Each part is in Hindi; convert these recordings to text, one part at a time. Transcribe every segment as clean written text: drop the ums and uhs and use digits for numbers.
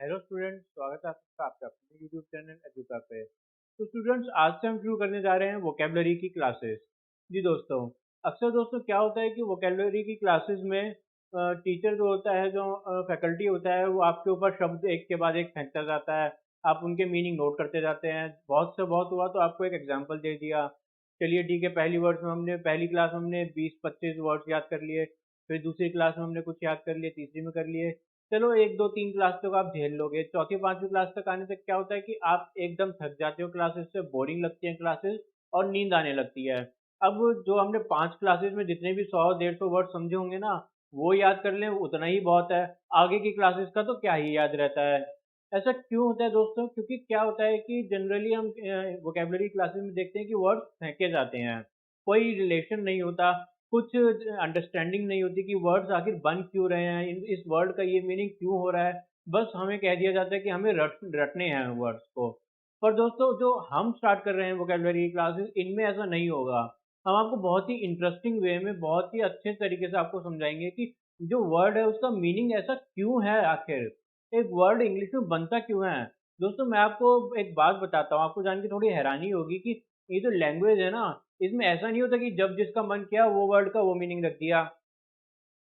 हेलो स्टूडेंट्स, स्वागत है आपका आपके अपने यूट्यूब चैनल एजुका पे। तो स्टूडेंट्स, आज से हम शुरू करने जा रहे हैं वोकेबलरी की क्लासेस। जी दोस्तों, अक्सर दोस्तों क्या होता है कि वोकेबलरी की क्लासेस में टीचर जो होता है, जो फैकल्टी होता है, वो आपके ऊपर शब्द एक के बाद एक फेंकता जाता है। आप उनके मीनिंग नोट करते जाते हैं। बहुत से बहुत हुआ तो आपको एक एग्जाम्पल दे दिया। चलिए ठीक है, पहली क्लास में हमने 20-25 वर्ड्स याद कर लिए। फिर दूसरी क्लास में हमने कुछ याद कर लिए, तीसरी में कर लिए। चलो 1, 2, 3 क्लास तक आप झेल लोगे। चौथी पांचवी क्लास तक आने तक क्या होता है कि आप एकदम थक जाते हो क्लासेस से, बोरिंग लगती हैं क्लासेस और नींद आने लगती है। अब जो हमने 5 क्लासेस में जितने भी 100-150 वर्ड समझे होंगे ना, वो याद कर लें उतना ही बहुत है। आगे की क्लासेस का तो क्या ही याद रहता है। ऐसा क्यों होता है दोस्तों? क्योंकि क्या होता है कि जनरली हम वोकेबलरी क्लासेस में देखते हैं कि वर्ड फेंके जाते हैं, कोई रिलेशन नहीं होता, कुछ अंडरस्टैंडिंग नहीं होती कि वर्ड्स आखिर बन क्यों रहे हैं, इस वर्ड का ये मीनिंग क्यों हो रहा है। बस हमें कह दिया जाता है कि हमें रटने हैं वर्ड्स को। पर दोस्तों, जो हम स्टार्ट कर रहे हैं वोकेबलरी क्लासेस, इनमें ऐसा नहीं होगा। हम आपको बहुत ही इंटरेस्टिंग वे में, बहुत ही अच्छे तरीके से आपको समझाएंगे कि जो वर्ड है उसका मीनिंग ऐसा क्यों है, आखिर एक वर्ड इंग्लिश में बनता क्यों है। दोस्तों, मैं आपको एक बात बताता हूँ, आपको जान के थोड़ी हैरानी होगी कि ये जो लैंग्वेज है ना, इसमें ऐसा नहीं होता कि जब जिसका मन किया वो वर्ड का वो मीनिंग रख दिया।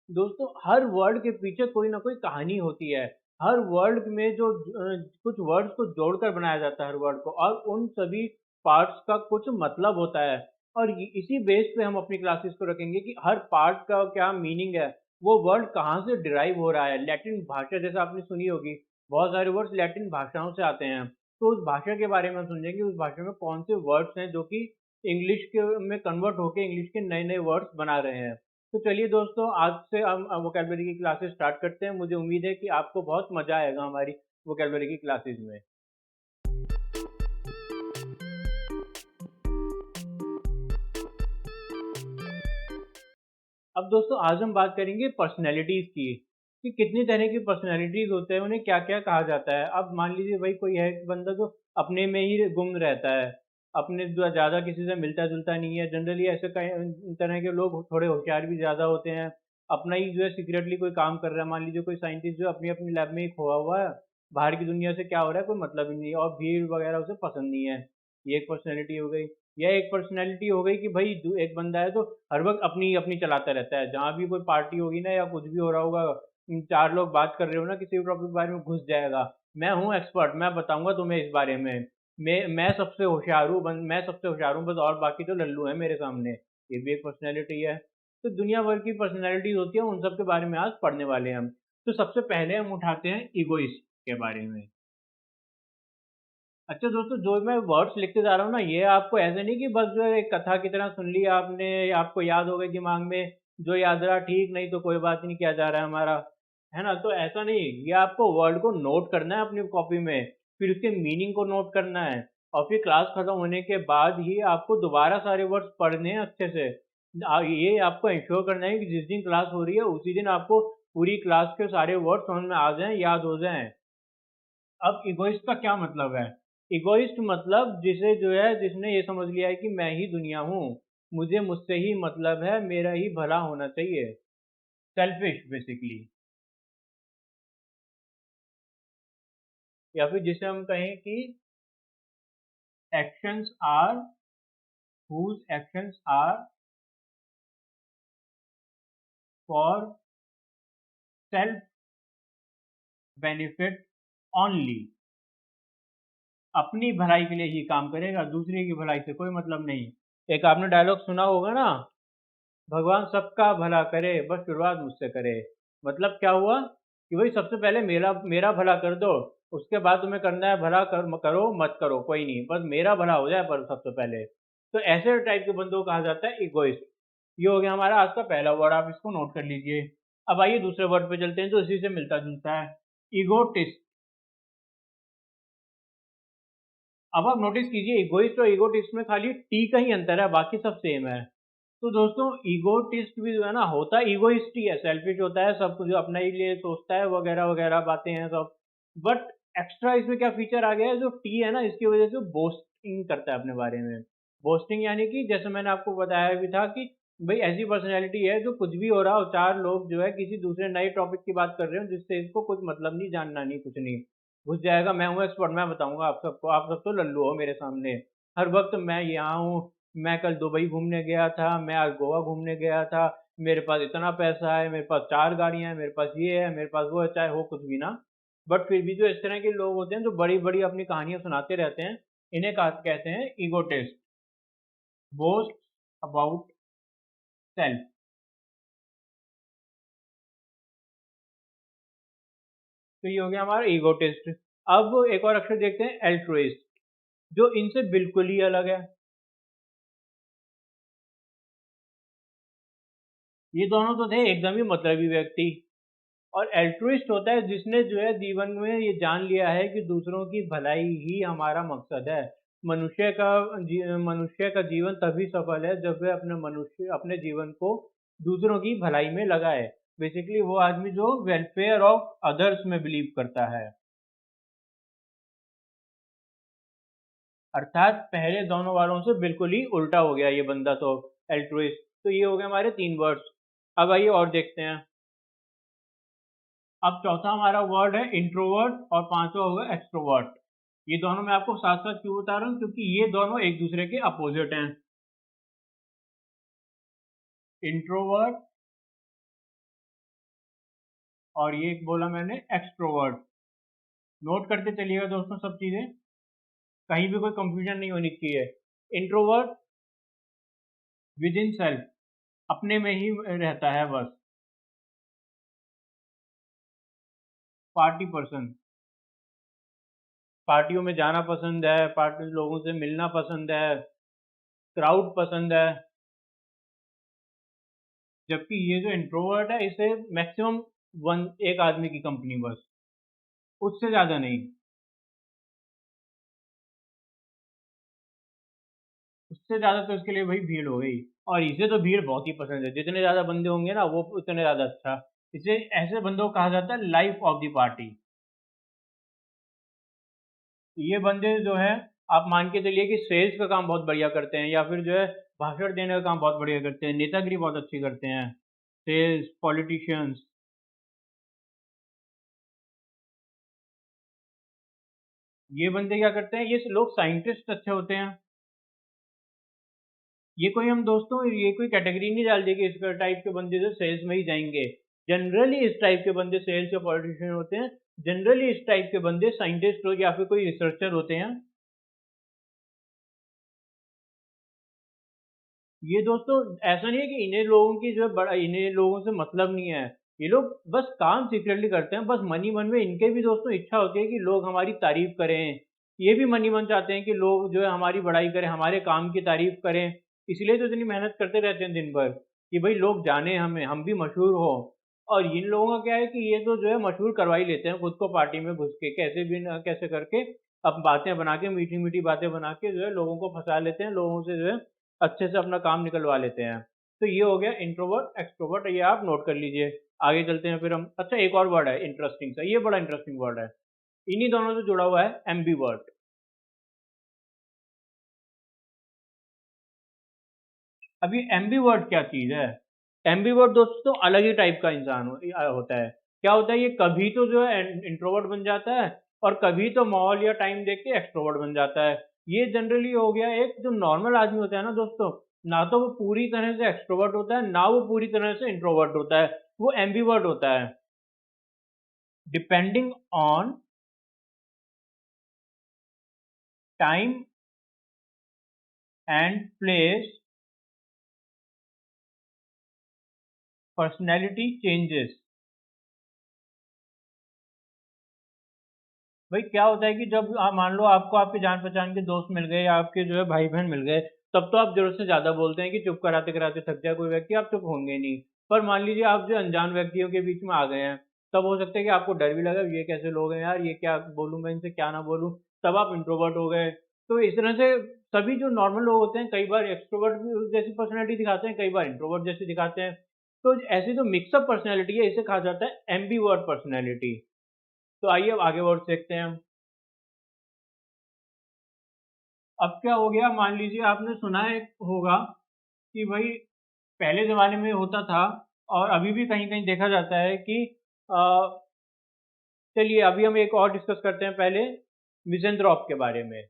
दोस्तों, हर वर्ड के पीछे कोई ना कोई कहानी होती है। हर वर्ड में जो कुछ वर्ड्स को जोड़कर बनाया जाता है हर वर्ड को, और उन सभी पार्ट्स का कुछ मतलब होता है। और इसी बेस पे हम अपनी क्लासेस को रखेंगे कि हर पार्ट का क्या मीनिंग है, वो वर्ड कहाँ से डिराइव हो रहा है। लैटिन भाषा जैसे आपने सुनी होगी, बहुत सारे वर्ड्स लैटिन भाषाओं से आते हैं। तो उस भाषा के बारे में हम समझेंगे, उस भाषा में कौन से वर्ड्स हैं जो कि इंग्लिश के में कन्वर्ट होकर इंग्लिश के नए नए वर्ड्स बना रहे हैं। तो चलिए दोस्तों, आज से हम वोकेबलरी की क्लासेस स्टार्ट करते हैं। मुझे उम्मीद है कि आपको बहुत मजा आएगा हमारी वोकेबलरी की क्लासेस में। अब दोस्तों, आज हम बात करेंगे पर्सनैलिटीज की, कि कितनी तरह की पर्सनैलिटीज होते हैं, उन्हें क्या क्या कहा जाता है। अब मान लीजिए भाई, कोई है एक बंदा जो अपने में ही गुम रहता है, अपने जो ज़्यादा किसी से मिलता जुलता नहीं है। जनरली ऐसे कई तरह के लोग थोड़े होशियार भी ज़्यादा होते हैं, अपना ही जो है सीक्रेटली कोई काम कर रहा है। मान लीजिए कोई साइंटिस्ट जो अपनी अपनी लैब में ही खोया हुआ है, बाहर की दुनिया से क्या हो रहा है कोई मतलब ही नहीं है, और भीड़ वगैरह उसे पसंद नहीं है। ये एक पर्सनैलिटी हो गई। यह एक पर्सनैलिटी हो गई कि भाई एक बंदा है तो हर वक्त अपनी अपनी चलाता रहता है। जहाँ भी कोई पार्टी होगी ना, या कुछ भी हो रहा होगा, 4 लोग बात कर रहे हो ना, किसी भी टॉपिक के बारे में घुस जाएगा। मैं हूँ एक्सपर्ट, मैं बताऊंगा तुम्हें इस बारे में। मैं सबसे होशियार हूँ, मैं सबसे होशियार हूँ बस, और बाकी तो लल्लू है मेरे सामने। ये भी एक पर्सनैलिटी है। तो दुनिया भर की पर्सनैलिटीज होती है, उन सब के बारे में आज पढ़ने वाले हैं हम। तो सबसे पहले हम उठाते हैं ईगोइस्ट के बारे में। अच्छा दोस्तों, जो मैं वर्ड्स लिखते जा रहा हूँ ना, ये आपको ऐसे नहीं कि बस जो है एक कथा की तरह सुन लिया आपने, आपको याद हो गई दिमाग में, जो याद रहा ठीक, नहीं तो कोई बात नहीं, किया जा रहा है हमारा, है ना। तो ऐसा नहीं, ये आपको वर्ड को नोट करना है अपनी कॉपी में, फिर उसके मीनिंग को नोट करना है, और फिर क्लास खत्म होने के बाद ही आपको दोबारा सारे वर्ड्स पढ़ने हैं अच्छे से। ये आपको इंश्योर करना है कि जिस दिन क्लास हो रही है उसी दिन आपको पूरी क्लास के सारे वर्ड समझ में आ जाएं, याद हो जाएं। अब इगोइस्ट का क्या मतलब है? इगोइस्ट मतलब जिसे जो है, जिसने ये समझ लिया है कि मैं ही दुनिया हूँ, मुझे मुझसे ही मतलब है, मेरा ही भला होना चाहिए। Selfish basically. या फिर जिसे हम कहें कि actions are whose actions are for self benefit only. अपनी भलाई के लिए ही काम करेगा, दूसरे की भलाई से कोई मतलब नहीं। एक आपने डायलॉग सुना होगा ना, भगवान सबका भला करे, बस शुरुआत मुझसे करे। मतलब क्या हुआ कि भाई सबसे पहले मेरा मेरा भला कर दो, उसके बाद तुम्हें करना है भला करो मत करो कोई नहीं, बस मेरा भला हो जाए पर सबसे पहले। तो ऐसे टाइप के बंदों को कहा जाता है इगोइस्ट। ये हो गया हमारा आज का पहला वर्ड, आप इसको नोट कर लीजिए। अब आइए दूसरे वर्ड पे चलते हैं जो इसी से मिलता जुलता है, ईगोटिस्ट। अब आप नोटिस कीजिए, इगोइस्ट और ईगोटिस्ट में खाली टी का ही अंतर है, बाकी सब सेम है। तो दोस्तों, ईगोटिस्ट भी जो है ना, होता इगोइस्ट ही है, सेल्फिश होता है, सब कुछ जो अपने ही लिए सोचता है, वगैरह वगैरह बातें हैं सब। बट एक्स्ट्रा इसमें क्या फीचर आ गया है, जो टी है ना, इसकी वजह से बोस्टिंग करता है अपने बारे में। बोस्टिंग यानी कि जैसे मैंने आपको बताया भी था कि भाई ऐसी पर्सनैलिटी है जो कुछ भी हो रहा हो, 4 लोग जो है किसी दूसरे नए टॉपिक की बात कर रहे हो जिससे इसको कुछ मतलब नहीं, जानना नहीं, कुछ नहीं, घुस जाएगा, मैं हूँ एक्सपर्ट, मैं बताऊंगा आप सबको, आप सब तो लल्लू हो मेरे सामने। हर वक्त मैं यहाँ हूँ, मैं कल दुबई घूमने गया था, मैं आज गोवा घूमने गया था, मेरे पास इतना पैसा है, मेरे पास 4 गाड़ियां हैं, मेरे पास ये है, मेरे पास वो है, चाहे हो कुछ भी ना। बट फिर भी जो इस तरह के लोग होते हैं जो बड़ी बड़ी अपनी कहानियां सुनाते रहते हैं, इन्हें कहते हैं ईगोटिस्ट, बोस्ट अबाउट सेल्फ। तो ये हो गया हमारा ईगोटिस्ट। अब एक और अक्षर देखते हैं, एल्ट्रुइस्ट, जो इनसे बिल्कुल ही अलग है। ये दोनों तो थे एकदम ही मतलबी व्यक्ति। और एल्ट्रुइस्ट होता है जिसने जो है जीवन में ये जान लिया है कि दूसरों की भलाई ही हमारा मकसद है। मनुष्य का जीवन तभी सफल है जब वह अपने जीवन को दूसरों की भलाई में लगाए। बेसिकली वो आदमी जो वेलफेयर ऑफ अदर्स में बिलीव करता है। अर्थात पहले दोनों वालों से बिल्कुल ही उल्टा हो गया ये बंदा तो, एल्ट्रुइस्ट। तो ये हो गए हमारे 3 वर्ड्स। अब आइए और देखते हैं। अब चौथा हमारा वर्ड है इंट्रोवर्ट और पांचवा होगा एक्सट्रोवर्ट। ये दोनों मैं आपको साथ साथ क्यों बता रहा हूँ, क्योंकि ये दोनों एक दूसरे के अपोजिट हैं। इंट्रोवर्ट और ये एक बोला मैंने एक्सट्रोवर्ट। नोट करते चलिएगा दोस्तों सब चीजें, कहीं भी कोई कंफ्यूजन नहीं होनी चाहिए। इंट्रोवर्ट विद इन सेल्फ, अपने में ही रहता है बस। पार्टी पर्सन, पार्टियों में जाना पसंद है, पार्टी लोगों से मिलना पसंद है, क्राउड पसंद है। जबकि ये जो इंट्रोवर्ट है इसे मैक्सिमम वन एक आदमी की कंपनी बस, उससे ज्यादा नहीं। उससे ज्यादा तो इसके लिए भाई भीड़ हो गई। और इसे तो भीड़ बहुत ही पसंद है, जितने ज्यादा बंदे होंगे ना वो उतने ज्यादा अच्छा। इसे ऐसे बंदों को कहा जाता है लाइफ ऑफ द पार्टी। ये बंदे जो है, आप मान के चलिए कि सेल्स का काम बहुत बढ़िया करते हैं, या फिर जो है भाषण देने का काम बहुत बढ़िया करते हैं, नेतागिरी बहुत अच्छी करते हैं, सेल्स पॉलिटिशियंस। ये बंदे क्या करते हैं, ये लोग साइंटिस्ट अच्छे होते हैं। ये कोई हम दोस्तों ये कोई कैटेगरी नहीं डाल दी कि इस टाइप के बंदे जो सेल्स में ही जाएंगे। जनरली इस टाइप के बंदे सेल्स या पॉलिटिशियन होते हैं। जनरली इस टाइप के बंदे साइंटिस्ट हो या फिर कोई रिसर्चर होते हैं। ये दोस्तों ऐसा नहीं है कि इन्हें लोगों की जो है बड़ा इन्हें लोगों से मतलब नहीं है। ये लोग बस काम सीक्रेटली करते हैं, बस मनी मन में इनके भी दोस्तों इच्छा होती है कि लोग हमारी तारीफ करें। ये भी मनी मन चाहते हैं कि लोग जो है हमारी बड़ाई करें, हमारे काम की तारीफ करें। इसलिए तो इतनी मेहनत करते रहते हैं दिन भर कि भाई लोग जाने हमें, हम भी मशहूर हो। और इन लोगों का क्या है कि ये तो जो है मशहूर करवा ही लेते हैं खुद को पार्टी में घुस के, कैसे भी ना कैसे करके। अब बातें बना के, मीठी मीठी बातें बना के जो है लोगों को फंसा लेते हैं, लोगों से जो है अच्छे से अपना काम निकलवा लेते हैं। तो ये हो गया इंट्रोवर्ट एक्सट्रोवर्ट, ये आप नोट कर लीजिए। आगे चलते हैं फिर हम। अच्छा एक और वर्ड है इंटरेस्टिंग सा, ये बड़ा इंटरेस्टिंग वर्ड है, इन्हीं दोनों से जुड़ा हुआ है, एम्बीवर्ट। अब ये एम्बीवर्ट क्या चीज है? एम्बीवर्ट दोस्तों अलग ही टाइप का इंसान होता है। क्या होता है, ये कभी तो जो है इंट्रोवर्ट बन जाता है, और कभी तो माहौल या टाइम देख के एक्सट्रोवर्ट बन जाता है। ये जनरली हो गया, एक जो नॉर्मल आदमी होता है ना दोस्तों, ना तो वो पूरी तरह से एक्सट्रोवर्ट होता है, ना वो पूरी तरह से इंट्रोवर्ट होता है, वो एम्बीवर्ट होता है। Depending on time and place, personality changes. भाई क्या होता है कि जब आप मान लो आपको आपके जान पहचान के दोस्त मिल गए या आपके जो है भाई बहन मिल गए, तब तो आप जरूरत से ज्यादा बोलते हैं कि चुप कराते कराते थक जाए कोई व्यक्ति, आप चुप होंगे नहीं। पर मान लीजिए आप जो अनजान व्यक्तियों के बीच में आ गए हैं, तब हो सकता है कि आपको डर भी लगा, ये कैसे लोग हैं यार, ये क्या बोलूं मैं इनसे क्या ना बोलूं। तब आप इंट्रोवर्ट हो गए। तो इस तरह से सभी जो नॉर्मल लोग होते हैं कई बार एक्सट्रोवर्ट जैसी पर्सनैलिटी दिखाते हैं, कई बार इंट्रोवर्ट जैसी दिखाते हैं। तो ऐसी जो मिक्सअप पर्सनैलिटी है इसे कहा जाता है एम्बीवर्ट पर्सनैलिटी। तो आइए अब आगे वर्ड देखते हैं हम। अब क्या हो गया, मान लीजिए आपने सुना है होगा कि भाई पहले जमाने में होता था, और अभी भी कहीं कहीं देखा जाता है कि चलिए अभी हम एक और डिस्कस करते हैं, पहले मिज़ेंथ्रोप के बारे में।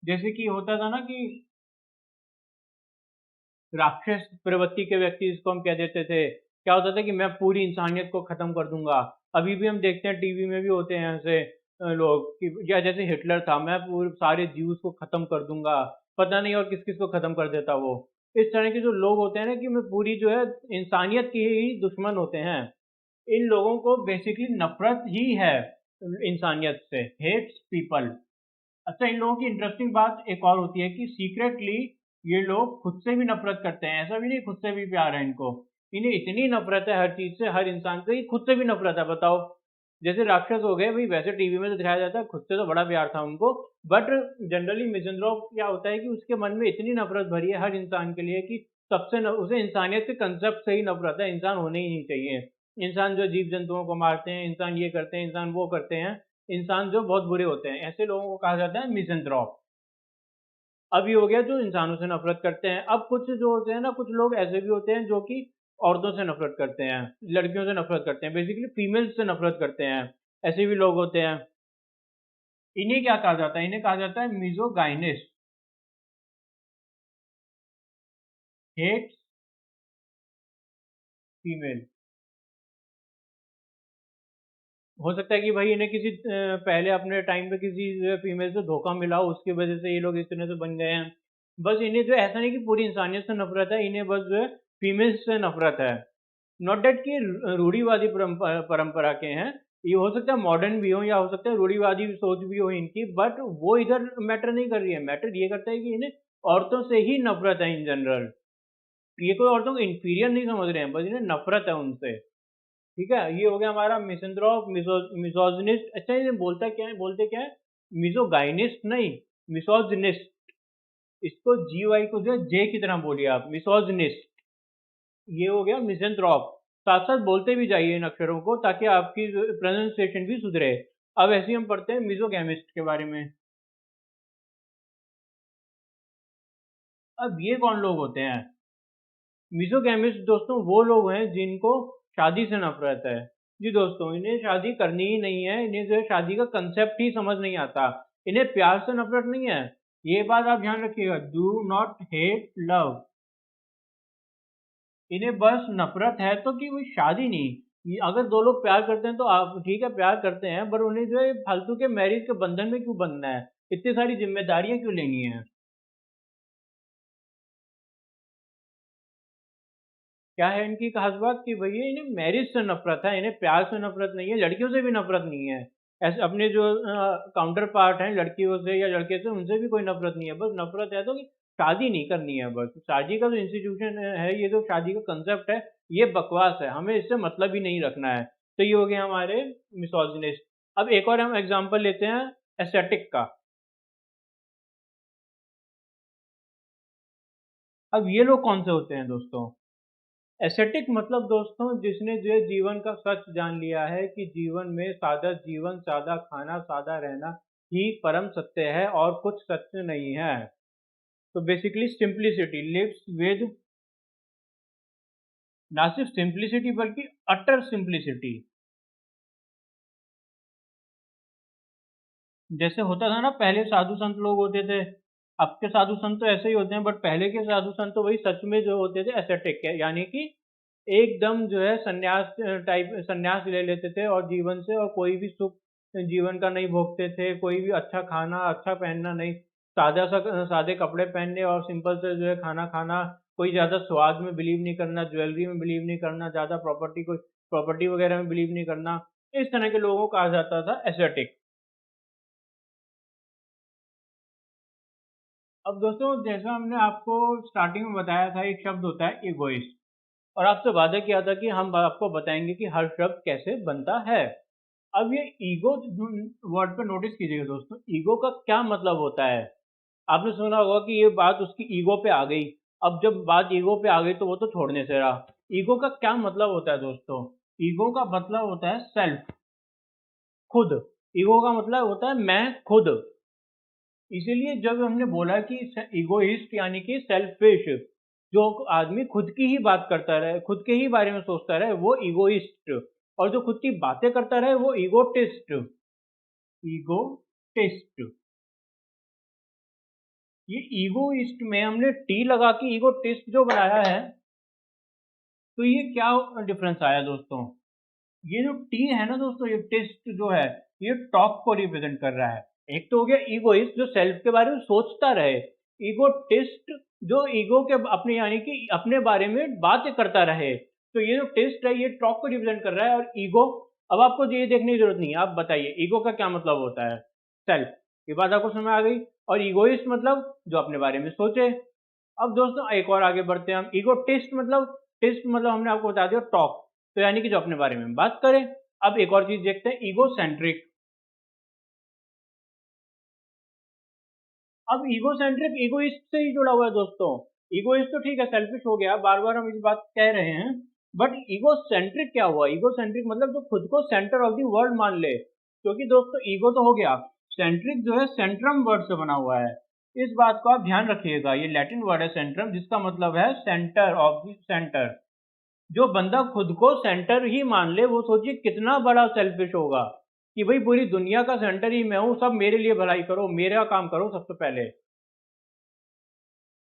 जैसे कि होता था ना कि राक्षस प्रवृत्ति के व्यक्ति, जिसको हम कह देते थे, क्या होता था कि मैं पूरी इंसानियत को खत्म कर दूंगा। अभी भी हम देखते हैं, टीवी में भी होते हैं ऐसे लोग कि, या जैसे हिटलर था, मैं पूरे सारे ज्यूज को खत्म कर दूंगा, पता नहीं और किस किस को खत्म कर देता वो। इस तरह के जो लोग होते हैं ना, कि मैं पूरी जो है इंसानियत के ही दुश्मन होते हैं। इन लोगों को बेसिकली नफरत ही है इंसानियत से, हेट्स पीपल। अच्छा, इन लोगों की इंटरेस्टिंग बात एक और होती है कि सीक्रेटली ये लोग खुद से भी नफरत करते हैं। ऐसा भी नहीं खुद से भी प्यार है इनको, इन्हें इतनी नफरत है हर चीज से, हर इंसान से, खुद से भी नफरत है। बताओ, जैसे राक्षस हो गए भाई, वैसे टीवी में तो दिखाया जाता है खुद से तो बड़ा प्यार था उनको, बट जनरली मिज़ेंथ्रोप क्या होता है कि उसके मन में इतनी नफरत भरी है हर इंसान के लिए कि उसे इंसानियत के कंसेप्ट से ही नफरत है, इंसान होने ही नहीं चाहिए। इंसान जो जीव जंतुओं को मारते हैं, इंसान ये करते हैं, इंसान वो करते हैं, इंसान जो बहुत बुरे होते हैं, ऐसे लोगों को कहा जाता है मिज़ेंथ्रोप। अब ये हो गया जो इंसानों से नफरत करते हैं। अब कुछ जो होते हैं ना, कुछ लोग ऐसे भी होते हैं जो कि औरतों से नफरत करते हैं, लड़कियों से नफरत करते हैं, बेसिकली फीमेल्स से नफरत करते हैं। ऐसे भी लोग होते हैं। इन्हें क्या कहा जाता है? इन्हें कहा जाता है मिजोगाइनिस्ट, हेट्स फीमेल। हो सकता है कि भाई इन्हें किसी पहले अपने टाइम पे किसी फीमेल से धोखा मिला हो, उसकी वजह से ये लोग इस तरह से बन गए हैं। बस इन्हें जो ऐसा नहीं कि पूरी इंसानियत से नफरत है, इन्हें बस जो है फीमेल्स से नफरत है। नॉट डेट कि रूढ़िवादी परंपरा के हैं, ये हो सकता है मॉडर्न भी हो, या हो सकता है रूढ़िवादी सोच भी हो इनकी, बट वो इधर मैटर नहीं कर रही है। मैटर ये करता है कि इन्हें औरतों से ही नफरत है इन जनरल। ये कोई औरतों को इंफीरियर नहीं समझ रहे हैं, बस इन्हें नफरत है उनसे। ठीक है, ये हो गया हमारा मिसेंथ्रोप, मिसोजिनिस्ट। अच्छा, ये बोलता क्या है, बोलते क्या है? मिसोगाइनिस्ट नहीं, मिसोजिनिस्ट। इसको जी वाई को जो है जे की तरह बोलिए आप, मिसोजिनिस्ट। ये हो गया मिसेंथ्रोप। साथ साथ बोलते भी जाइए इन अक्षरों को, ताकि आपकी प्रोनाउंसिएशन भी सुधरे। अब ऐसे ही हम पढ़ते हैं मिजोगैमिस्ट के बारे में। अब ये कौन लोग होते हैं? मिजोगैमिस्ट दोस्तों वो लोग हैं जिनको शादी से नफरत है। जी दोस्तों, इन्हें शादी करनी ही नहीं है, इन्हें जो है शादी का कंसेप्ट ही समझ नहीं आता। इन्हें प्यार से नफरत नहीं है, ये बात आप ध्यान रखिएगा। Do not hate love. इन्हें बस नफरत है तो कि कोई शादी नहीं। अगर दो लोग प्यार करते हैं तो आप ठीक है, प्यार करते हैं, पर उन्हें जो है फालतू के मैरिज के बंधन में क्यों बंधना है, इतनी सारी जिम्मेदारियां क्यों लेनी है? क्या है इनकी खास बात कि भैया इन्हें मैरिज से नफरत है, इन्हें प्यार से नफरत नहीं है, लड़कियों से भी नफरत नहीं है। ऐसे अपने जो काउंटर पार्ट हैं लड़कियों से या लड़के से, उनसे भी कोई नफरत नहीं है। बस नफरत है तो कि शादी नहीं करनी है। बस शादी का जो इंस्टीट्यूशन है, ये जो शादी का कंसेप्ट है, ये बकवास है, हमें इससे मतलब ही नहीं रखना है। तो ये हो गए हमारे मिसोजिनिस्ट। अब एक और हम एग्जाम्पल लेते हैं एस्थेटिक का। अब ये लोग कौन से होते हैं दोस्तों? एस्थेटिक मतलब दोस्तों, जिसने जो है जीवन का सच जान लिया है कि जीवन में सादा जीवन, सादा खाना, सादा रहना ही परम सत्य है और कुछ सत्य नहीं है। तो बेसिकली सिंप्लिसिटी, लिव्स विद, ना सिर्फ सिंप्लिसिटी बल्कि अटर सिंप्लिसिटी। जैसे होता था ना, पहले साधु संत लोग होते थे, अब के साधु संत तो ऐसे ही होते हैं, बट पहले के साधु संत तो वही सच में जो होते थे एस्थेटिक के, यानी कि एकदम जो है संन्यास टाइप, संन्यास ले लेते थे और जीवन से, और कोई भी सुख जीवन का नहीं भोगते थे, कोई भी अच्छा खाना अच्छा पहनना नहीं, सादे कपड़े पहनने और सिंपल से जो है खाना खाना, कोई ज्यादा स्वाद में बिलीव नहीं करना, ज्वेलरी में बिलीव नहीं करना, ज्यादा प्रॉपर्टी वगैरह में बिलीव नहीं करना। इस तरह के लोगों को कहा जाता था एस्थेटिक। अब दोस्तों, जैसा हमने आपको स्टार्टिंग में बताया था, एक शब्द होता है इगोइस्ट, और आपसे वादा किया था कि हम आपको बताएंगे कि हर शब्द कैसे बनता है। अब ये ईगो वर्ड पे नोटिस कीजिएगा दोस्तों, ईगो का क्या मतलब होता है? आपने सुना होगा कि ये बात उसकी ईगो पे आ गई। अब जब बात ईगो पे आ गई तो वो तो छोड़ने से रहा। ईगो का क्या मतलब होता है दोस्तों? ईगो का मतलब होता है सेल्फ, खुद। ईगो का मतलब होता है मैं खुद। इसीलिए जब हमने बोला कि इगोइस्ट यानी कि सेल्फिश, जो आदमी खुद की ही बात करता रहे, खुद के ही बारे में सोचता रहे, वो इगोइस्ट। और जो खुद की बातें करता रहे वो ईगोटिस्ट। ईगोटिस्ट, ये ईगोइस्ट में हमने टी लगा के ईगोटिस्ट जो बनाया है, तो ये क्या डिफरेंस आया दोस्तों? ये जो टी है ना दोस्तों, ये टिस्ट जो है, ये टॉक को रिप्रेजेंट कर रहा है। एक तो हो गया ईगोइस्ट जो सेल्फ के बारे में सोचता रहे, ईगोटिस्ट जो ईगो के अपने यानी कि अपने बारे में बातें करता रहे। तो ये जो टिस्ट है ये टॉक को रिप्रेजेंट कर रहा है। और ईगो, अब आपको ये देखने की जरूरत नहीं है, आप बताइए ईगो का क्या मतलब होता है? सेल्फ, ये बात आपको समझ आ गई। और ईगोइस्ट मतलब जो अपने बारे में सोचे। अब दोस्तों एक और आगे बढ़ते हैं हम। ईगोटिस्ट मतलब, टिस्ट मतलब हमने आपको बता दिया टॉक, तो यानी कि जो अपने बारे में बात करें। अब एक और चीज देखते हैं, ईगोसेंट्रिक। अब ईगोसेंट्रिक ईगोइस्ट से ही जुड़ा हुआ है दोस्तों। ईगोइस्ट तो ठीक है, सेल्फिश हो गया, बार बार हम इस बात कह रहे हैं, बट ईगोसेंट्रिक क्या हुआ? ईगोसेंट्रिक मतलब जो खुद को सेंटर ऑफ द वर्ल्ड मान ले। क्योंकि दोस्तों ईगो तो हो गया, सेंट्रिक जो है सेंट्रम वर्ड से बना हुआ है। इस बात को आप ध्यान रखिएगा, ये लैटिन वर्ड है सेंट्रम, जिसका मतलब है सेंटर ऑफ द सेंटर। जो बंदा खुद को सेंटर ही मान ले, वो सोचिए कितना बड़ा सेल्फिश होगा कि भाई पूरी दुनिया का सेंटर ही मैं हूं, सब मेरे लिए भलाई करो, मेरा काम करो सबसे पहले।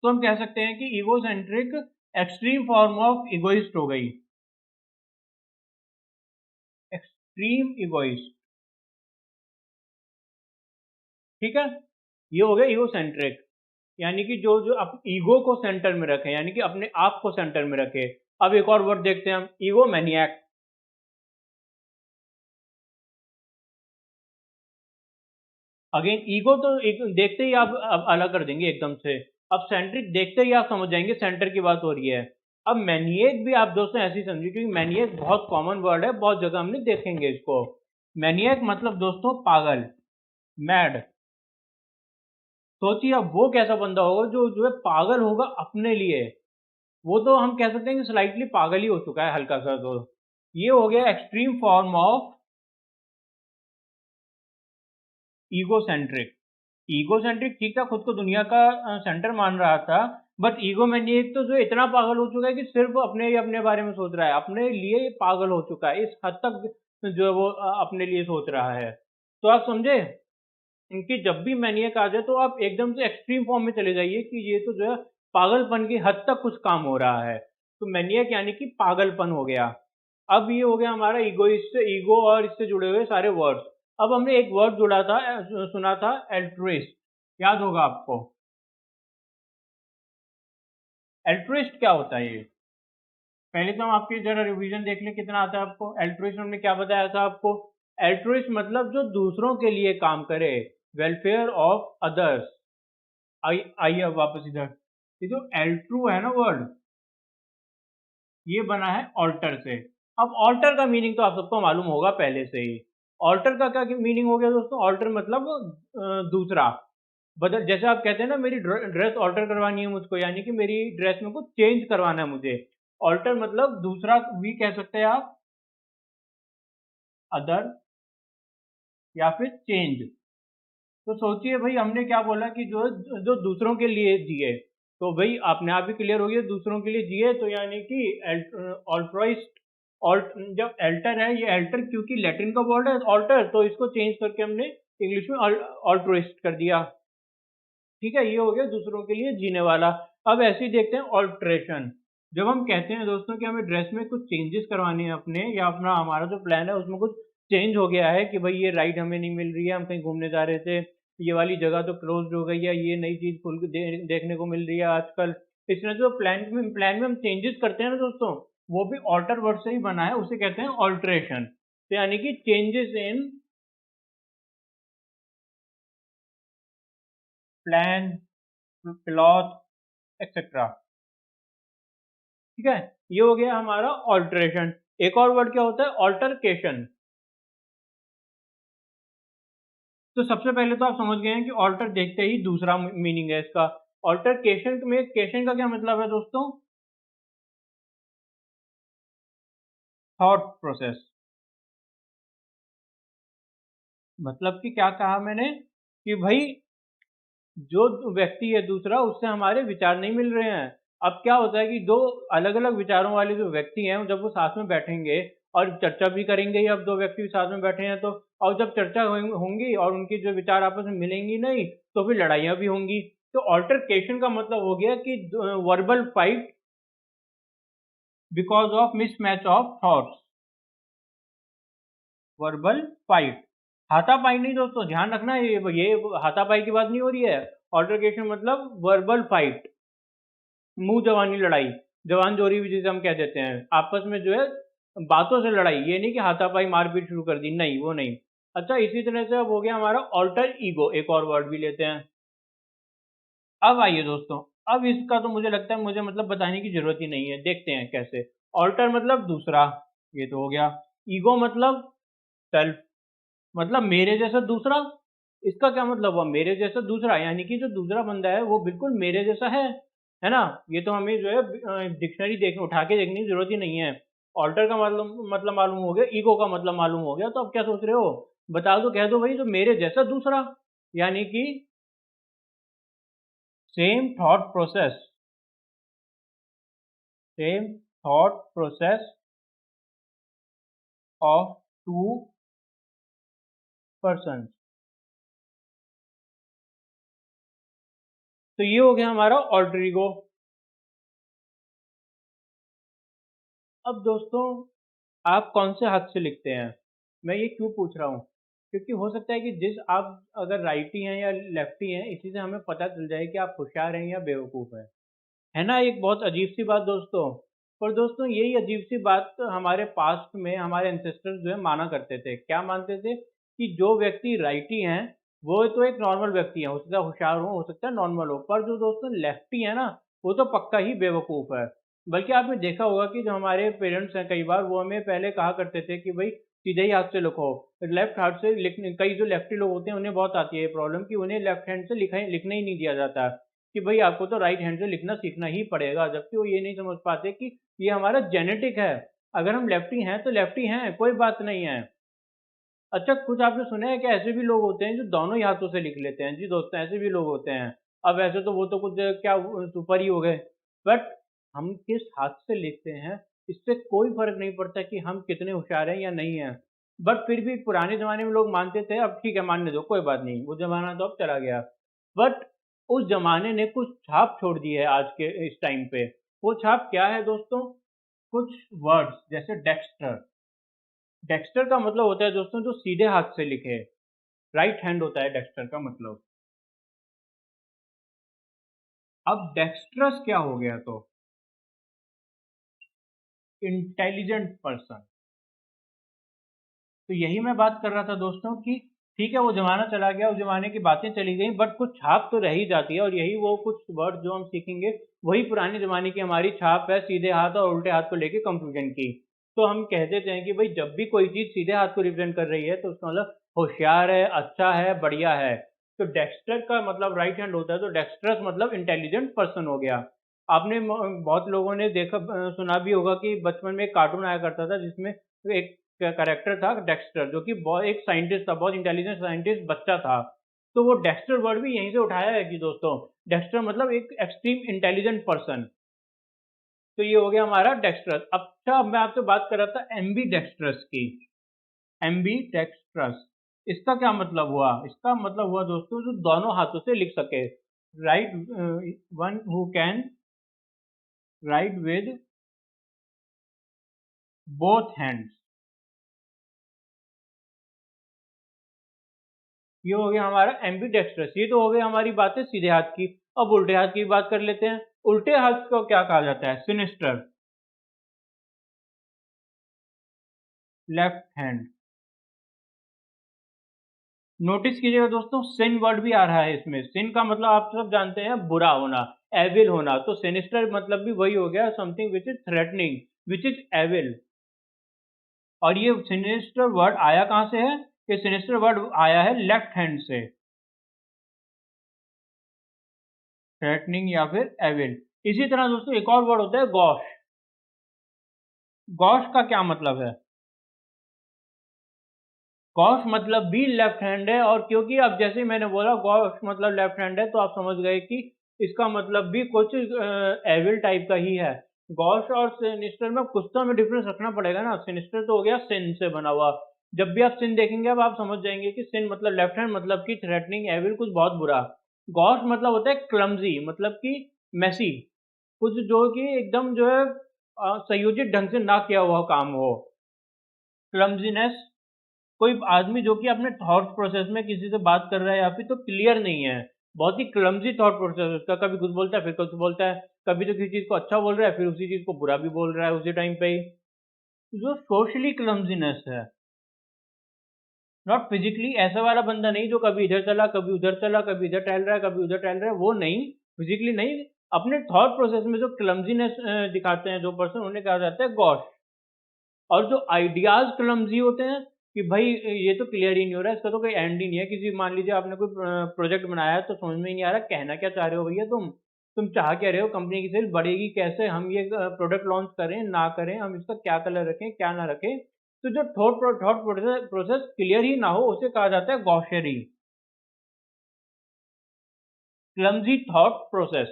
तो हम कह सकते हैं कि egocentric extreme form of egoist हो गई, एक्सट्रीम इगोइस्ट। ठीक है, ये हो गया ईगोसेंट्रिक, यानी कि जो जो आप ईगो को सेंटर में रखे, यानी कि अपने आप को सेंटर में रखे। अब एक और वर्ड देखते हैं हम, ईगो मैनियक। अगेन ईगो तो एक देखते ही आप अब अलग कर देंगे एकदम से। अब सेंट्रिक देखते ही आप समझ जाएंगे सेंटर की बात हो रही है। अब मैनिएक भी आप दोस्तों ऐसे ही समझिए, क्योंकि मैनिएक बहुत कॉमन वर्ड है, बहुत जगह हमने देखेंगे इसको। मैनिएक मतलब दोस्तों पागल, मैड। सोचिए अब वो कैसा बंदा होगा जो जो है पागल होगा अपने लिए। वो तो हम कह सकते हैं कि स्लाइटली पागल ही हो चुका है हल्का सा। तो ये हो गया extreme form of egocentric. Egocentric ठीक था, खुद को दुनिया का सेंटर मान रहा था, बट ईगोमैनिएक तो जो इतना पागल हो चुका है कि सिर्फ अपने ही अपने बारे में सोच रहा है, अपने लिए पागल हो चुका है, इस हद तक जो है वो अपने लिए सोच रहा है। तो आप समझे कि जब भी मैनिएक आ जाए तो आप एकदम से एक्सट्रीम फॉर्म में चले जाइए कि ये तो जो है पागलपन की हद तक कुछ काम हो रहा है। तो मैनिएक यानी कि पागलपन हो गया। अब ये हो गया हमारा ईगो, इससे ईगो और इससे जुड़े हुए सारे वर्ड्स। अब हमने एक वर्ड जुड़ा था, सुना था, एल्ट्रुइस्ट। याद होगा आपको, एल्ट्रुइस्ट क्या होता है ये? पहले तो हम आपकी जरा रिवीजन देख लें कितना आता है आपको। एल्ट्रुइस्ट हमने क्या बताया था आपको? एल्ट्रुइस्ट मतलब जो दूसरों के लिए काम करे, वेलफेयर ऑफ अदर्स। आइए अब वापस इधर, ये जो एल्ट्रू है ना वर्ड, ये बना है ऑल्टर से। अब ऑल्टर का मीनिंग तो आप सबको मालूम होगा पहले से ही। ऑल्टर का क्या मीनिंग हो गया दोस्तों? ऑल्टर मतलब दूसरा, बदल। जैसे आप कहते हैं ना मेरी ड्रेस ऑल्टर करवानी है मुझको, यानी कि मेरी ड्रेस में कुछ चेंज करवाना है मुझे। ऑल्टर मतलब दूसरा भी कह सकते हैं आप, अदर या फिर चेंज। तो सोचिए भाई हमने क्या बोला कि जो जो दूसरों के लिए जिए, तो भाई अपने आप ही क्लियर हो गया दूसरों के लिए जिए, तो यानी कि ऑल्ट्रॉइस्ट। ऑल्ट, जब एल्टर है, ये एल्टर क्योंकि लैटिन का वर्ड है ऑल्टर, तो इसको चेंज करके हमने इंग्लिश में ऑल्ट्रोइस्ट कर दिया। ठीक है, ये हो गया दूसरों के लिए जीने वाला। अब ऐसे ही देखते हैं ऑल्ट्रेशन। जब हम कहते हैं दोस्तों कि हमें ड्रेस में कुछ चेंजेस करवाने हैं अपने, या अपना हमारा जो प्लान है उसमें कुछ चेंज हो गया है कि भाई ये राइड हमें नहीं मिल रही है, हम कहीं घूमने जा रहे थे, ये वाली जगह तो क्लोज हो गई है, ये नई चीज खुल देखने को मिल रही है आजकल। इसमें जो प्लान में हम चेंजेस करते हैं ना दोस्तों, वो भी ऑल्टर वर्ड से ही बना है, उसे कहते हैं ऑल्ट्रेशन। तो यानी कि changes in plan, plot, etcetera. ठीक है, ये हो गया हमारा ऑल्टरेशन। एक और वर्ड क्या होता है? ऑल्टरकेशन। तो सबसे पहले तो आप समझ गए हैं कि ऑल्टर देखते ही दूसरा मीनिंग है इसका। ऑल्टरकेशन में केशन का क्या मतलब है दोस्तों? Thought process. मतलब कि क्या कहा मैंने कि भाई जो व्यक्ति है दूसरा, उससे हमारे विचार नहीं मिल रहे हैं। अब क्या होता है कि दो अलग अलग विचारों वाले जो व्यक्ति हैं जब वो साथ में बैठेंगे और चर्चा भी करेंगे ही, अब दो व्यक्ति साथ में बैठे हैं तो। और जब चर्चा होंगी और उनकी जो विचार आपस में मिलेंगी नहीं तो फिर लड़ाइयाँ भी होंगी। तो ऑल्टरकेशन का मतलब हो गया कि verbal fight because of mismatch of thoughts. Verbal fight, हाथापाई नहीं दोस्तों, ध्यान रखना, ये हाथापाई की बात नहीं हो रही है। ऑल्टरकेशन मतलब वर्बल फाइट, मुंह जवानी लड़ाई, जवान जोरी भी जिसे हम कह देते हैं, आपस में जो है बातों से लड़ाई, ये नहीं कि हाथापाई मारपीट शुरू कर दी, नहीं वो नहीं। अच्छा, इसी तरह से अब हो गया हमारा ऑल्टर ईगो, एक और वर्ड भी लेते हैं। अब आइए दोस्तों, अब इसका तो मुझे लगता है मुझे मतलब बताने की जरूरत ही नहीं है, देखते हैं कैसे। ऑल्टर मतलब दूसरा, ये तो हो गया। ईगो मतलब सेल्फ, मतलब मेरे जैसा दूसरा। इसका क्या मतलब हुआ, मेरे जैसा दूसरा, यानी कि जो दूसरा बंदा है वो बिल्कुल मेरे जैसा है ना। ये तो हमें जो है डिक्शनरी देख उठा के देखने की जरूरत ही नहीं है। ऑल्टर का मतलब मालूम हो गया, ईगो का मतलब मालूम हो गया, तो अब क्या सोच रहे हो, बता दो, कह दो भाई, जो मेरे जैसा दूसरा, यानी कि same thought process, same thought process of two person. तो ये हो गया हमारा ऑल्टर ईगो। अब दोस्तों, आप कौन से हाथ से लिखते हैं, मैं ये क्यों पूछ रहा हूँ, क्योंकि हो सकता है कि जिस आप अगर राइटी हैं या लेफ्टी हैं, इसी से हमें पता चल जाए कि आप होशियार हैं या बेवकूफ़ हैं। है ना, एक बहुत अजीब सी बात दोस्तों। पर दोस्तों, यही अजीब सी बात तो हमारे पास्ट में हमारे एंसेस्टर्स जो है माना करते थे। क्या मानते थे कि जो व्यक्ति राइटी हैं वो तो एक नॉर्मल व्यक्ति है, हो सकता है होशियार हो सकता है नॉर्मल हो, पर जो दोस्तों लेफ्टी है ना, वो तो पक्का ही बेवकूफ़ है। बल्कि आपने देखा होगा कि जो हमारे पेरेंट्स हैं, कई बार वो हमें पहले कहा करते थे कि भाई सीधे ही हाथ से लिखो, लेफ्ट हाथ से लिखने, कई जो लेफ्टी लोग होते हैं उन्हें बहुत आती है ये प्रॉब्लम कि उन्हें लेफ्ट हैंड से लिखने ही नहीं दिया जाता, कि भाई आपको तो राइट हैंड से लिखना सीखना ही पड़ेगा, जबकि वो ये नहीं समझ पाते कि ये हमारा जेनेटिक है। अगर हम लेफ्टी हैं तो लेफ्टी हैं, कोई बात नहीं है। अच्छा, कुछ आपने सुना है कि ऐसे भी लोग होते हैं जो दोनों ही हाथों से लिख लेते हैं, जी दोस्तों, ऐसे भी लोग होते हैं। अब ऐसे तो वो तो कुछ क्या सुपर ही हो गए, बट हम किस हाथ से लिखते हैं इससे कोई फर्क नहीं पड़ता कि हम कितने होशियार हैं या नहीं हैं। बट फिर भी पुराने जमाने में लोग मानते थे, अब ठीक है मानने दो, कोई बात नहीं, वो जमाना तो अब चला गया। बट उस जमाने ने कुछ छाप छोड़ दी है आज के इस टाइम पे। वो छाप क्या है दोस्तों, कुछ वर्ड्स जैसे डेक्स्टर। डेक्स्टर का मतलब होता है दोस्तों जो सीधे हाथ से लिखे, राइट हैंड होता है डेक्स्टर का मतलब। अब डेक्स्ट्रस क्या हो गया, तो इंटेलिजेंट पर्सन। तो यही मैं बात कर रहा था दोस्तों कि ठीक है वो जमाना चला गया, उस जमाने की बातें चली गई, बट कुछ छाप तो रह ही जाती है, और यही वो कुछ वर्ड जो हम सीखेंगे वही पुराने जमाने की हमारी छाप है, सीधे हाथ और उल्टे हाथ को लेके कंफ्यूजन की। तो हम कह देते हैं कि भाई जब भी कोई चीज सीधे हाथ को रिप्रेजेंट कर रही है तो उसका मतलब होशियार है, अच्छा है, बढ़िया है। तो डेक्स्टर का मतलब राइट हैंड होता है, तो डेक्स्ट्रस मतलब इंटेलिजेंट पर्सन हो गया। आपने बहुत लोगों ने देखा सुना भी होगा कि बचपन में एक कार्टून आया करता था जिसमें एक कैरेक्टर था डेक्स्टर, जो कि बहुत एक साइंटिस्ट था, बहुत इंटेलिजेंट साइंटिस्ट बच्चा था। तो वो डेक्स्टर वर्ड भी यहीं से उठाया है कि दोस्तों डेक्स्टर मतलब एक एक्सट्रीम इंटेलिजेंट पर्सन। तो ये हो गया हमारा डेक्स्ट्रस। अच्छा, अब मैं आपसे बात कर रहा था एम्बी डेक्स्ट्रस की। एम्बी डेक्स्ट्रस, इसका क्या मतलब हुआ, इसका मतलब हुआ दोस्तों जो दोनों हाथों से लिख सके, right, one who can write with both hands. ये हो गया हमारा एम्बीडेक्स्ट्रस। ये तो हो गई हमारी बातें सीधे हाथ की। अब उल्टे हाथ की बात कर लेते हैं। उल्टे हाथ को क्या कहा जाता है, सिनिस्टर, लेफ्ट हैंड। नोटिस कीजिएगा दोस्तों, सिन वर्ड भी आ रहा है इसमें। सिन का मतलब आप सब जानते हैं बुरा होना, एविल होना, तो सिनिस्टर मतलब भी वही हो गया, something which is threatening, which is evil. और ये सिनिस्टर वर्ड आया कहां से है, ये सिनिस्टर वर्ड आया है लेफ्ट हैंड से, थ्रेटनिंग या फिर एविल। इसी तरह दोस्तों एक और वर्ड होता है गॉश। गॉश का क्या मतलब है, गॉश मतलब भी लेफ्ट हैंड है, और क्योंकि अब जैसे ही मैंने बोला गॉश मतलब लेफ्ट हैंड है तो आप समझ गए कि इसका मतलब भी कुछ एविल टाइप का ही है। गॉश और सिनिस्टर में कुछ तो हमें डिफरेंस रखना पड़ेगा ना। सिनिस्टर तो हो गया सिन से बना हुआ। जब भी आप सिन देखेंगे अब आप समझ जाएंगे कि सिन मतलब लेफ्ट हैंड, मतलब कि थ्रेटनिंग, एविल, कुछ बहुत बुरा। गॉश मतलब होता है क्लमजी, मतलब कि मेसी, कुछ जो कि एकदम जो है संयोजित ढंग से ना किया हुआ काम हो। क्लमजीनेस, कोई आदमी जो कि अपने थॉट प्रोसेस में किसी से बात कर रहा है या फिर तो क्लियर नहीं है, बहुत ही क्लमजी थॉट प्रोसेस उसका, कभी कुछ बोलता है फिर कुछ बोलता है, कभी तो किसी चीज को अच्छा बोल रहा है फिर उसी चीज को बुरा भी बोल रहा है उसी टाइम पे ही। जो सोशली क्लमजीनेस है, नॉट फिजिकली, ऐसा वाला बंदा नहीं जो कभी इधर चला कभी उधर चला, कभी इधर टहल रहा है कभी उधर टहल रहा है, वो नहीं। फिजिकली नहीं, अपने थॉट प्रोसेस में जो क्लमजीनेस दिखाते हैं जो पर्सन, उन्हें कहा जाता है गॉश। और जो आइडियाज क्लमजी होते हैं कि भाई ये तो क्लियर ही नहीं हो रहा है, इसका तो कोई एंड ही नहीं है। किसी, मान लीजिए आपने कोई प्रोजेक्ट बनाया है तो समझ में ही नहीं आ रहा कहना क्या चाह रहे हो भैया, तुम चाह क्या रहे हो, कंपनी की सेल बढ़ेगी कैसे, हम ये प्रोडक्ट लॉन्च करें ना करें, हम इसका क्या कलर रखें क्या ना रखें। तो जो थॉट प्रोसेस क्लियर ही ना हो उसे कहा जाता है गॉशरी, क्लमजी थॉट प्रोसेस।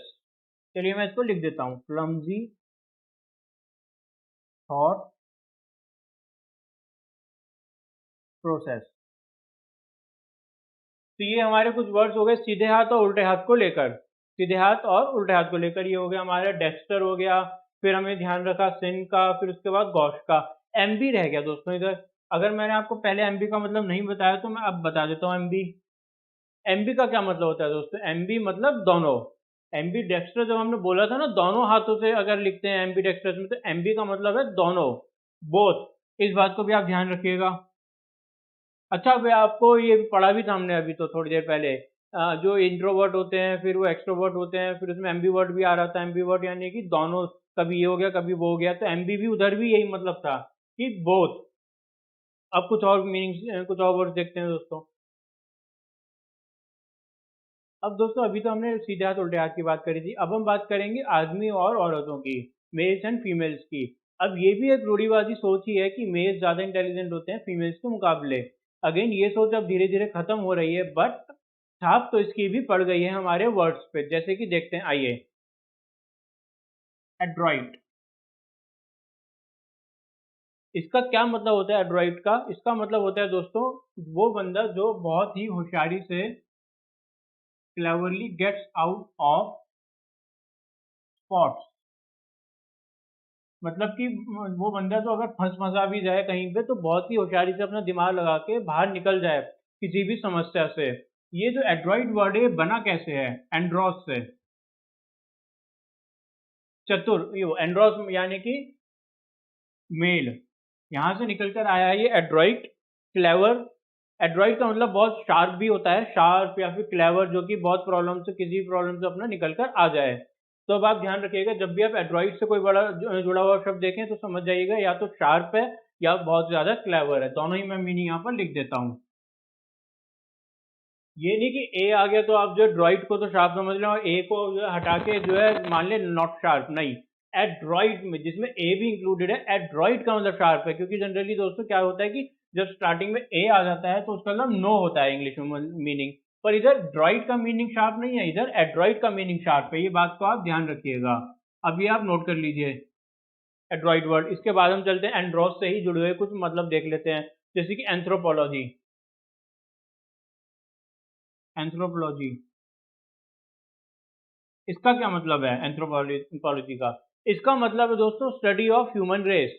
चलिए मैं इसको लिख देता हूँ, क्लमजी थॉट प्रोसेस। तो ये हमारे कुछ वर्ड्स हो गए सीधे हाथ और उल्टे हाथ को लेकर। सीधे हाथ और उल्टे हाथ को लेकर ये हो गया हमारा डेक्स्टर हो गया। फिर हमें ध्यान रखा सिन का, फिर उसके बाद गॉश का। एमबी रह गया दोस्तों इधर। अगर मैंने आपको पहले एमबी का मतलब नहीं बताया तो मैं अब बता देता हूँ एमबी। एमबी का क्या मतलब होता है दोस्तों, एमबी मतलब दोनों। एमबी डेक्स्टर जब हमने बोला था ना दोनों हाथों से अगर लिखते हैं एमबी डेक्स्टर में, तो एमबी का मतलब है दोनों, बोथ। इस बात को भी आप ध्यान रखिएगा। अच्छा, वे आपको ये पढ़ा भी था हमने अभी तो थोड़ी देर पहले, जो इंट्रोवर्ट होते हैं फिर वो एक्सट्रोवर्ट होते हैं, फिर उसमें एम्बीवर्ट भी आ रहा था। एम्बीवर्ट यानी कि दोनों, कभी ये हो गया कभी वो हो गया, तो एमबी भी उधर भी यही मतलब था कि बोथ। अब कुछ और मीनिंग्स, कुछ और वर्ड देखते हैं दोस्तों। अब दोस्तों अभी तो हमने सीधे हाथ उल्टे हाथ की बात करी थी, अब हम बात करेंगे आदमी और औरतों की, मेल्स एंड फीमेल्स की। अब ये भी एक रूढ़िवादी सोच ही है कि मेल्स ज्यादा इंटेलिजेंट होते हैं फीमेल्स के मुकाबले। अगेन ये सोच अब धीरे धीरे खत्म हो रही है, बट छाप तो इसकी भी पड़ गई है हमारे वर्ड्स पे, जैसे कि देखते हैं आइए। एड्रॉइट, इसका क्या मतलब होता है एड्रॉइट का? इसका मतलब होता है दोस्तों, वो बंदा जो बहुत ही होशियारी से, cleverly gets out of spots. मतलब कि वो बंदा तो अगर फंस फंसा भी जाए कहीं पे तो बहुत ही होशियारी से अपना दिमाग लगा के बाहर निकल जाए किसी भी समस्या से। ये जो एड्रॉइड वर्ड है बना कैसे है? एंड्रोस से। चतुर, ये एंड्रोस यानी कि मेल, यहाँ से निकल कर आया है ये एड्रॉइड। क्लेवर, एड्रॉइड का मतलब बहुत शार्प भी होता है, शार्प या फिर क्लेवर, जो कि बहुत प्रॉब्लम से, किसी प्रॉब्लम से अपना निकल कर आ जाए। तो अब आप ध्यान रखिएगा जब भी आप एड्रॉइड से कोई बड़ा जुड़ा हुआ शब्द देखें तो समझ जाइएगा या तो शार्प है या बहुत ज्यादा क्लेवर है, दोनों ही मैं मीनिंग यहाँ पर लिख देता हूँ। ये नहीं कि ए आ गया तो आप जो ड्रॉइड को तो शार्प समझ लें और ए को जो है हटा के जो है मान लें नॉट शार्प, नहीं। एड्रॉइड में जिसमें ए भी इंक्लूडेड है, एड्रॉइड का मतलब शार्प है, क्योंकि जनरली दोस्तों क्या होता है कि जब स्टार्टिंग में ए आ जाता है तो उसका मतलब नो होता है इंग्लिश में मीनिंग। पर इधर ड्रॉइड का मीनिंग शार्प नहीं है, इधर एड्रॉइड का मीनिंग शार्प है, ये बात को आप ध्यान रखिएगा। अब ये आप नोट कर लीजिए एड्रॉइड वर्ड। इसके बाद हम चलते हैं एंड्रोस से ही जुड़े हुए कुछ मतलब देख लेते हैं, जैसे कि एंथ्रोपोलॉजी। एंथ्रोपोलॉजी, इसका क्या मतलब है एंथ्रोपोलॉजी का? इसका मतलब है दोस्तों study of human race.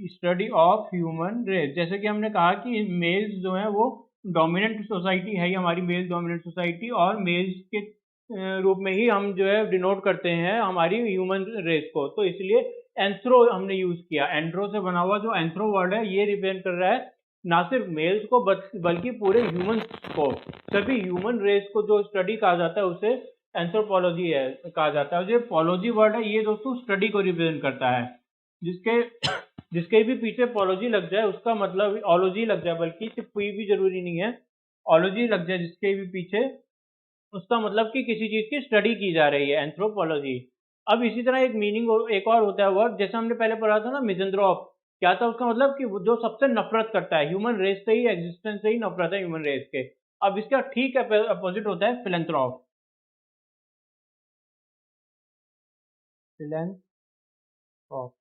Study of human race, जैसे कि हमने कहा कि मेल्स जो है वो डोमिनेंट सोसाइटी है, ये हमारी मेल डोमिनेंट सोसाइटी, और मेल्स के रूप में ही हम जो है डिनोट करते हैं हमारी ह्यूमन रेस को, तो इसलिए एंथ्रो हमने यूज किया। एंथ्रो से बना हुआ जो एंथ्रो वर्ड है ये रिप्रेजेंट कर रहा है ना सिर्फ मेल्स को बल्कि पूरे ह्यूमंस को, सभी ह्यूमन रेस को जो स्टडी कहा जाता है उसे एंथ्रोपोलॉजी है कहा जाता है। और जो पॉलोजी वर्ड है ये दोस्तों स्टडी को रिप्रेजेंट करता है, जिसके जिसके भी पीछे पॉलोजी लग जाए उसका मतलब, ऑलोजी लग जाए बल्कि, सिर्फ कोई भी जरूरी नहीं है, ऑलोजी लग जाए जिसके भी पीछे, उसका मतलब कि किसी चीज की स्टडी की जा रही है, एंथ्रोपोलॉजी। अब इसी तरह एक मीनिंग एक और होता है वर्ड, जैसे हमने पहले पढ़ा था ना मिजेंथ्रोप, क्या था उसका मतलब कि वो जो सबसे नफरत करता है, ह्यूमन रेस से ही, एग्जिस्टेंस से ही नफरत है ह्यूमन रेस के। अब इसका ठीक अपोजिट होता है फिलैंथ्रोप। फिलेंथ्रोप,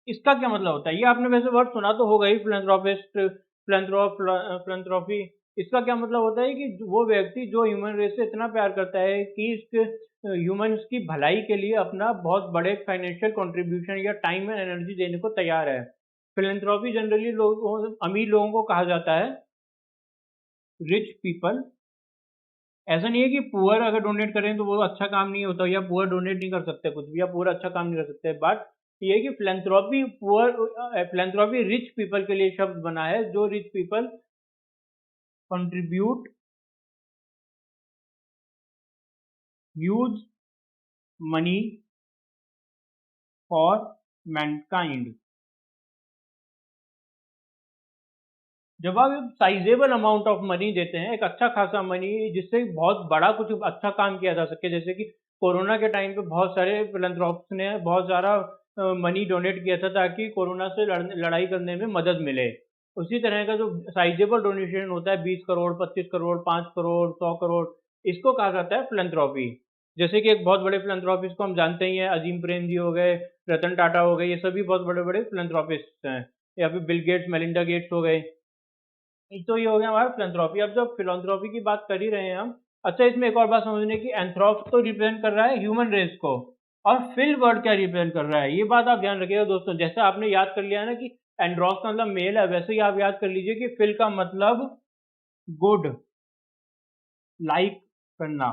इसका क्या मतलब होता है? ये आपने वैसे वर्ड सुना तो होगा ही, फिलेंथ्रोपिस्ट, फिलेंथ्रोपी। इसका क्या मतलब होता है कि वो व्यक्ति जो ह्यूमन रेस से इतना प्यार करता है कि इसके ह्यूमंस की भलाई के लिए अपना बहुत बड़े फाइनेंशियल कंट्रीब्यूशन या टाइम एंड एनर्जी देने को तैयार है। फिलेंथ्रोपी जनरली लोगों, अमीर लोगों को कहा जाता है, रिच पीपल। ऐसा नहीं है कि पुअर अगर डोनेट करें तो वो अच्छा काम नहीं होता, या पुअर डोनेट नहीं कर सकते कुछ भी, या पुअर अच्छा काम नहीं कर सकते, बट ये है कि philanthropy poor, philanthropy rich people के लिए शब्द बना है, जो rich people contribute huge money for Mankind. जब आप एक साइजेबल अमाउंट ऑफ मनी देते हैं, एक अच्छा खासा मनी, जिससे बहुत बड़ा कुछ अच्छा काम किया जा सके, जैसे कि कोरोना के टाइम पे बहुत सारे फिलैंथ्रोपिस्ट ने बहुत सारा मनी डोनेट किया था ताकि कोरोना से लड़ाई करने में मदद मिले। उसी तरह का जो साइजेबल डोनेशन होता है, 20 करोड़, 25 करोड़, 5 करोड़, 100 करोड़, इसको कहा जाता है फिलैंथ्रोपी। जैसे कि एक बहुत बड़े फिलैंथ्रोपिस्ट को हम जानते ही हैं, अजीम प्रेम जी हो गए, रतन टाटा हो गए, ये सभी बहुत बड़े बड़े फिलैंथ्रोपिस्ट हैं। या फिर बिल गेट्स, मेलिंडा गेट्स हो गए। तो ये हो गया हमारा फिलैंथ्रोपी। अब जब फिलैंथ्रोपी की बात कर ही रहे हैं हम, अच्छा इसमें एक और बात समझने की, एंथ्रोप तो रिप्रेजेंट कर रहा है ह्यूमन रेस को, और फिल वर्ड क्या रिप्रेजेंट कर रहा है, ये बात आप ध्यान रखिएगा दोस्तों। जैसे आपने याद कर लिया है ना कि एंड्रोस का मतलब मेल है, वैसे ही आप याद कर लीजिए कि फिल का मतलब गुड, लाइक करना,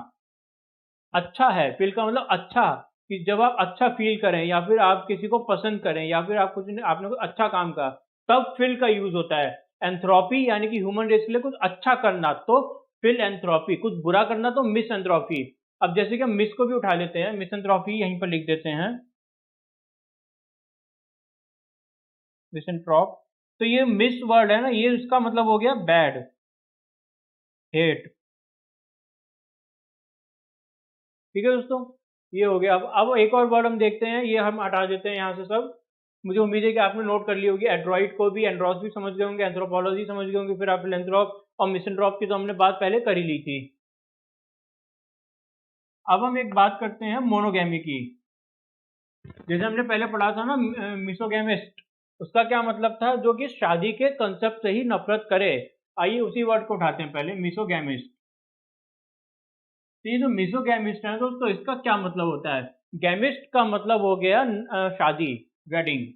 अच्छा है। फिल का मतलब अच्छा, कि जब आप अच्छा फील करें, या फिर आप किसी को पसंद करें, या फिर आप कुछ आपने कुछ अच्छा काम करा, तब फिल का यूज होता है। एंथ्रोपी यानी कि ह्यूमन रेस के लिए कुछ अच्छा करना तो फिल एंथ्रोपी, कुछ बुरा करना तो मिस एंथ्रोपी। अब जैसे कि हम मिस को भी उठा लेते हैं, मिस एंथ्रोपी यहीं पर लिख देते हैं, मिस एंथ्रोप। तो ये मिस वर्ड है ना, ये इसका मतलब हो गया बैड, हेट। ठीक है दोस्तों, ये हो गया। अब एक और वर्ड हम देखते हैं, ये हम हटा देते हैं यहाँ से सब। मुझे उम्मीद है कि आपने नोट कर ली होगी, एड्रॉइड को भी, एंड्रॉस भी समझ गए होंगे, एंथ्रोपोलॉजी समझ गए होंगे, फिर आप फिलैंथ्रोप और मिसएंथ्रोप की तो हमने बात पहले कर ही ली थी। अब हम एक बात करते हैं मोनोगैमी की। जैसे हमने पहले पढ़ा था ना, मिसोगैमिस्ट, उसका क्या मतलब था? जो कि शादी के कंसेप्ट से ही नफरत करे। आइए उसी वर्ड को उठाते हैं पहले, मिसोगैमिस्ट। तो ये जो मिसोगैमिस्ट है दोस्तों, इसका क्या मतलब होता है? गैमिस्ट का मतलब हो गया शादी, वेडिंग।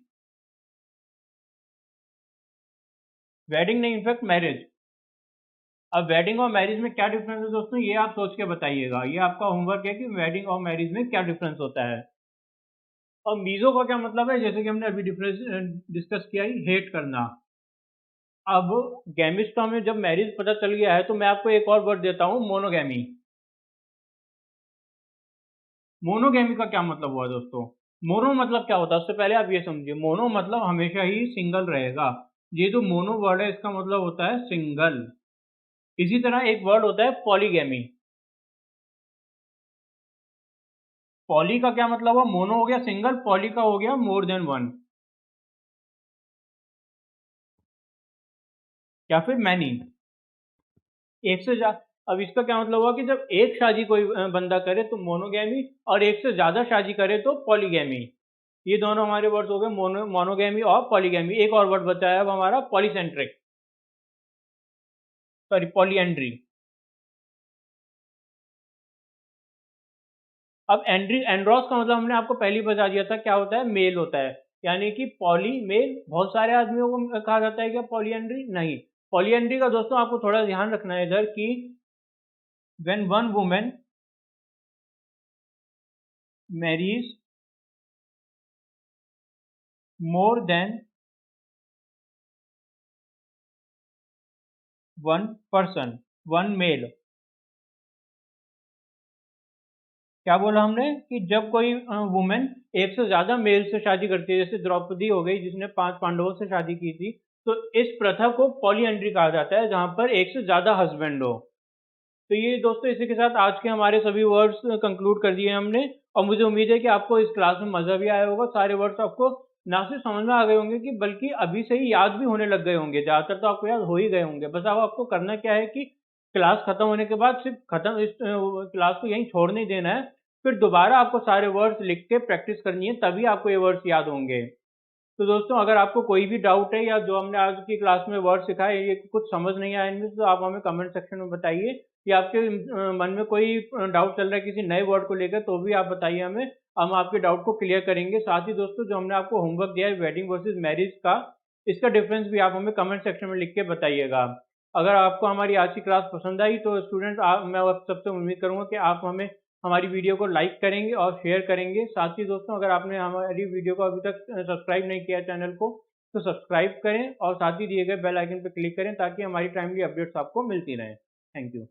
वेडिंग नहीं, इनफैक्ट मैरिज। अब वेडिंग और मैरिज में क्या डिफरेंस है दोस्तों, ये आप सोच के बताइएगा। ये आपका होमवर्क है कि वेडिंग और मैरिज में क्या डिफरेंस होता है। और मीजो का क्या मतलब है? जैसे कि हमने अभी डिफरेंस डिस्कस किया ही, हेट करना। अब गैमिस्ट का हमें जब मैरिज पता चल गया है, तो मैं आपको एक और वर्ड देता हूँ, मोनोगैमी। मोनोगैमी का क्या मतलब हुआ दोस्तों? मोनो मतलब क्या होता है, उससे पहले आप ये समझिए, मोनो मतलब हमेशा ही सिंगल रहेगा। ये जो मोनो वर्ड है, इसका मतलब होता है सिंगल। इसी तरह एक वर्ड होता है पॉलीगैमी। पॉली का क्या मतलब हुआ? मोनो हो गया सिंगल, पॉली का हो गया मोर देन वन, या फिर मैनी, एक से ज्यादा। अब इसका क्या मतलब हुआ कि जब एक शादी कोई बंदा करे तो मोनोगैमी, और एक से ज्यादा शादी करे तो पॉलीगैमी। ये दोनों हमारे वर्ड्स हो गए, मोनोगैमी और पॉलीगैमी। एक और वर्ड बचा है अब हमारा, पॉलीसेंट्रिक, सॉरी पॉलीएंड्री। अब एंड्रॉस का मतलब हमने आपको पहले ही बता दिया था, क्या होता है? मेल होता है। यानी कि पॉली मेल, बहुत सारे आदमियों को कहा जाता है क्या पॉलीएंड्री? नहीं। पॉलीएंड्री का दोस्तों आपको थोड़ा ध्यान रखना है इधर कि when one women marries more than one person, one male. क्या बोला हमने? कि जब कोई वुमेन एक से ज्यादा मेल से शादी करती है, जैसे द्रौपदी हो गई जिसने 5 पांडवों से शादी की थी, तो इस प्रथा को पॉलीएंड्री कहा जाता है, जहां पर एक से ज्यादा हस्बैंड हो। तो ये दोस्तों, इसी के साथ आज के हमारे सभी वर्ड्स कंक्लूड कर दिए हमने। और मुझे उम्मीद है कि आपको इस क्लास में मजा भी आया होगा, सारे वर्ड्स आपको ना सिर्फ समझ में आ गए होंगे, कि बल्कि अभी से ही याद भी होने लग गए होंगे। ज्यादातर तो आपको याद हो ही गए होंगे। बस अब आपको करना क्या है कि क्लास खत्म होने के बाद सिर्फ खत्म, इस क्लास को यहीं छोड़ नहीं देना है। फिर दोबारा आपको सारे वर्ड्स लिख के प्रैक्टिस करनी है, तभी आपको ये वर्ड्स याद होंगे। तो दोस्तों अगर आपको कोई भी डाउट है या जो हमने आज की क्लास में वर्ड सिखाए ये कुछ समझ नहीं आया इनमें, तो आप हमें कमेंट सेक्शन में बताइए, या आपके मन में कोई डाउट चल रहा है किसी नए वर्ड को लेकर, तो भी आप बताइए हमें, हम आपके डाउट को क्लियर करेंगे। साथ ही दोस्तों जो हमने आपको होमवर्क दिया है वेडिंग वर्सेस मैरिज का, इसका डिफरेंस भी आप हमें कमेंट सेक्शन में लिख के बताइएगा। अगर आपको हमारी आज की क्लास पसंद आई तो स्टूडेंट्स मैं आप सबसे उम्मीद करूंगा कि आप हमें हमारी वीडियो को लाइक करेंगे और शेयर करेंगे। साथ ही दोस्तों अगर आपने हमारी वीडियो को अभी तक सब्सक्राइब नहीं किया चैनल को, तो सब्सक्राइब करें और साथ ही दिए गए बेल आइकन पर क्लिक करें ताकि हमारी टाइमली अपडेट्स आपको मिलती रहें। Thank you.